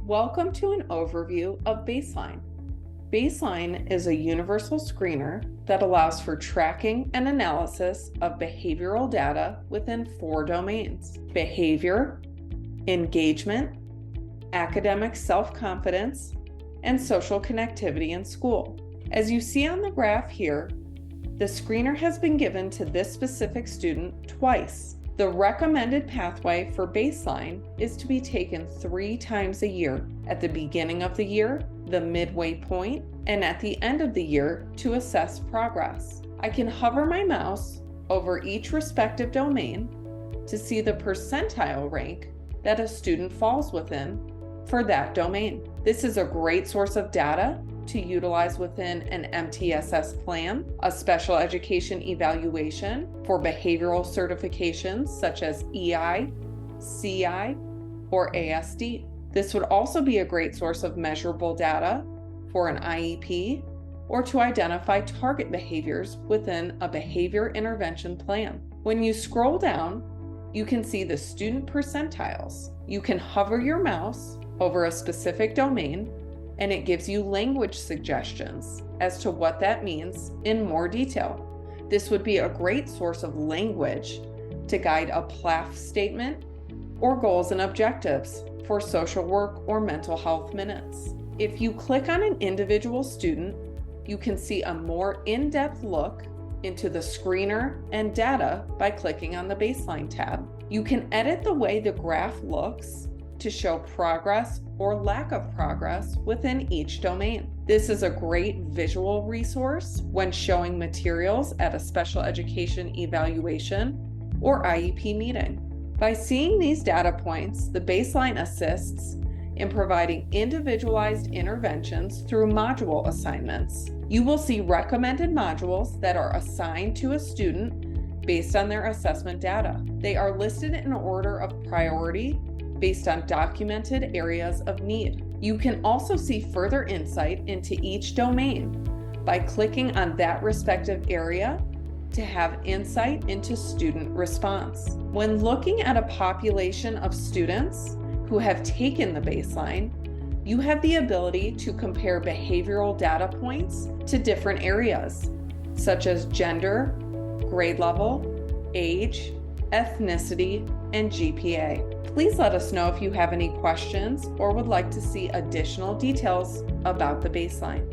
Welcome to an overview of Baseline. Baseline is a universal screener that allows for tracking and analysis of behavioral data within 4 domains: behavior, engagement, academic self-confidence, and social connectivity in school. As you see on the graph here, the screener has been given to this specific student twice. The recommended pathway for Baseline is to be taken 3 times a year, at the beginning of the year, the midway point, and at the end of the year to assess progress. I can hover my mouse over each respective domain to see the percentile rank that a student falls within for that domain. This is a great source of data to utilize within an MTSS plan, a special education evaluation for behavioral certifications such as EI, CI, or ASD. This would also be a great source of measurable data for an IEP or to identify target behaviors within a behavior intervention plan. When you scroll down, you can see the student percentiles. You can hover your mouse over a specific domain and it gives you language suggestions as to what that means in more detail. This would be a great source of language to guide a PLAF statement or goals and objectives for social work or mental health minutes. If you click on an individual student, you can see a more in-depth look into the screener and data by clicking on the Baseline tab. You can edit the way the graph looks to show progress or lack of progress within each domain. This is a great visual resource when showing materials at a special education evaluation or IEP meeting. By seeing these data points, the Baseline assists in providing individualized interventions through module assignments. You will see recommended modules that are assigned to a student based on their assessment data. They are listed in order of priority based on documented areas of need. You can also see further insight into each domain by clicking on that respective area to have insight into student response. When looking at a population of students who have taken the Baseline, you have the ability to compare behavioral data points to different areas, such as gender, grade level, age, ethnicity, and GPA. Please let us know if you have any questions or would like to see additional details about the Baseline.